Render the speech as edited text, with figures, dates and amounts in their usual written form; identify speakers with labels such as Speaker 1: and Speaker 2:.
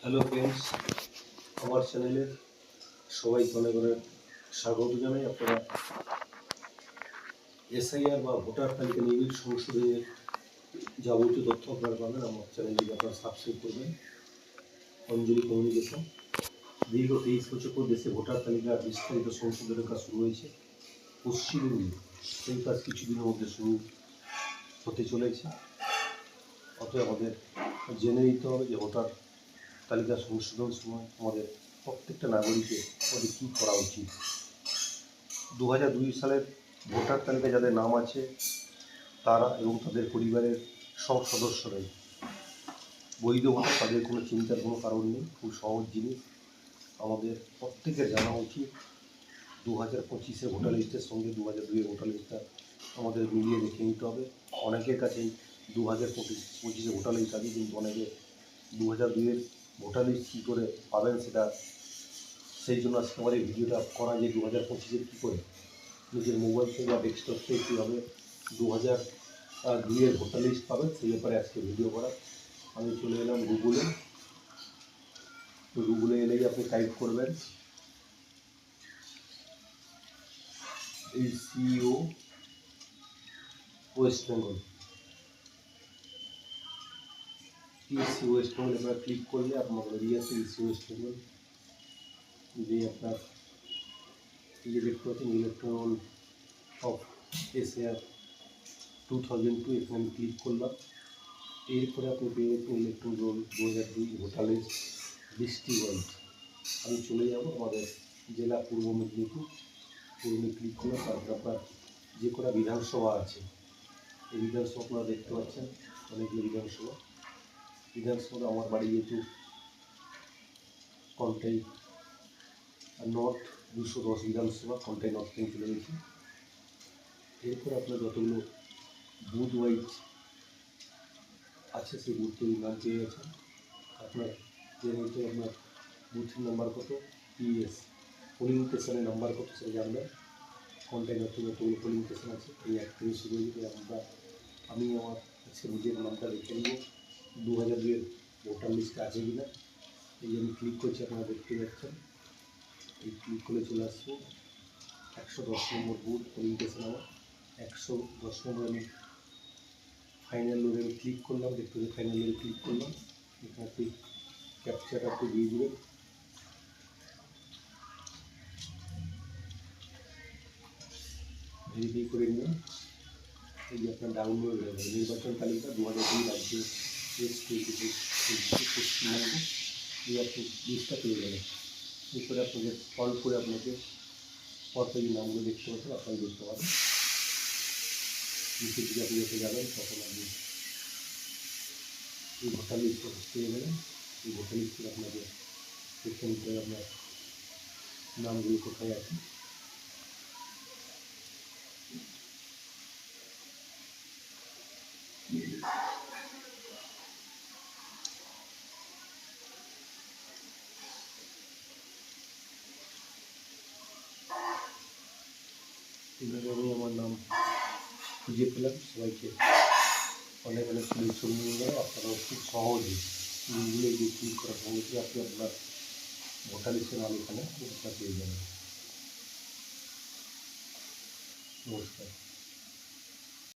Speaker 1: Hello friends, আমার চ্যানেলে সবাইকে অনেক অনেক স্বাগত জানাই। আপনারা এসআইআর বা ভোটার তালিকা নিবিড় সংশোধনের যাবতীয় তথ্য আপনারা পাবেন। আমার চ্যানেলটিকে আপনারা সাবস্ক্রাইব করবেন। অঞ্জলি কমিউনিকেশন দীর্ঘ 23 বছর পর দেশে ভোটার তালিকা বিস্তারিত সংশোধনের কাজ শুরু হয়েছে। পশ্চিমবঙ্গে সেই কাজ কিছুদিনের মধ্যে শুরু হতে চলেছে। অতএব আমাদের জেনে নিতে হবে যে ভোটার তালিকা সংশোধন সময় আমাদের প্রত্যেকটা নাগরিকের আমাদের কী করা উচিত। 2002 সালের ভোটার তালিকায় যাদের নাম আছে তারা এবং তাদের পরিবারের সব সদস্যরাই বৈধ ভোটার, তাদের কোনো চিন্তার কোনো কারণ নেই। খুব সহজ জিনিস, আমাদের প্রত্যেকের জানা উচিত 2025 ভোটার লিস্টের সঙ্গে 2002 ভোটার লিস্টটা আমাদের মিলিয়ে দেখে নিতে হবে। অনেকের কাছেই 2025 ভোটার লিস্ট আছে, কিন্তু অনেকে 2002 ভোটার লিস্ট কী করে পাবেন সেটা, সেই জন্য আজকে আমার এই ভিডিওটা করা, যে 2025 কী করে নিজের মোবাইল থেকে বা ডেস্কটপ থেকে কীভাবে 2002 ভোটার লিস্ট পাবেন সেই ব্যাপারে আজকে ভিডিও করা। আমি চলে এলাম গুগলে। তো গুগলে এলেই আপনি টাইপ করবেন ইসিও West Bengal. EC West Bengal আপনারা ক্লিক করলে আপনার বেরিয়ে আসে ইসি ওয়েস্ট বেঙ্গল। যে আপনার এই যে দেখতে পাচ্ছেন ইলেকট্রন অফ এসআর 2002, এখানে আমি ক্লিক করলাম। এরপরে আপনি পেয়ে যাচ্ছেন electoral roll 2002 voter list district wise. আমি চলে যাব আমাদের জেলা পূর্ব মেদিনীপুর। পূর্বে ক্লিক করলাম। তারপর আপনার যে কটা বিধানসভা আছে, এই বিধানসভা আপনারা দেখতে পাচ্ছেন অনেকগুলো বিধানসভা। আমার বাড়ি যেহেতু কন্টাই নর্থ, 210 বিধানসভা, কন্টাই নর্থ থেকে চলে গেছি। এরপর আপনার যতগুলো বুথ ওয়াইজ আছে সেই বুথগুলি নাম পেয়ে গেছেন। আপনার জেনে নিতে আপনার বুথের নাম্বার কত, পিএস পোলিং স্টেশনের নাম্বার কত সেটা জানবেন। কন্টাই নর্থে যতগুলো পোলিং স্টেশন আছে এই এক থেকে শুরু হয়ে আমি আমার আজকে নিজের নামটা লিখে নেব 2002 ভোটার লিস্টে আছে কিনা। এই আমি ক্লিক করছি, আপনারা দেখতে পাচ্ছেন। এই ক্লিক করে চলে আসবো 110 নম্বর বুথ পোলিং স্টেশন। আমার 110 নম্বর আমি ফাইনাল লোডে আমি ক্লিক করলাম। দেখতে পাচ্ছি ফাইনাল লোডে ক্লিক করলাম। এখানে আপনি ক্যাপচারটা আপনি দিয়ে দেবেন। ভেরিফাই করে নিন। এই যে আপনার ডাউনলোড হয়ে যাবে নির্বাচন তালিকা 2002 রাজ্য পশ্চিমবঙ্গ। এই আপনি লিস্টটা পেয়ে যাবেন। এরপরে আপনাকে কল করে আপনাকে পরপর এই নামগুলো দেখতে পাচ্ছেন, আপনারা দেখতে পাবেন। নিচের দিকে আপনি যখন যাবেন তখন আপনি এই ভোটার লিস্ট পেয়ে যাবেন। এই ভোটার লিস্ট থেকে আপনাকে দেখতে নিতে হবে আপনার নামগুলো কোথায় আছে। এইভাবে আমি আমার নাম খুঁজে পেলাম। সবাইকে অনেক অনেক শুভেচ্ছা জানাই। আপনারাও খুব সহজে গুগলে গিয়ে ক্লিক করার সঙ্গে আপনি আপনার ভোটার লিস্টের নাম এখানে পেয়ে যাবেন। নমস্কার।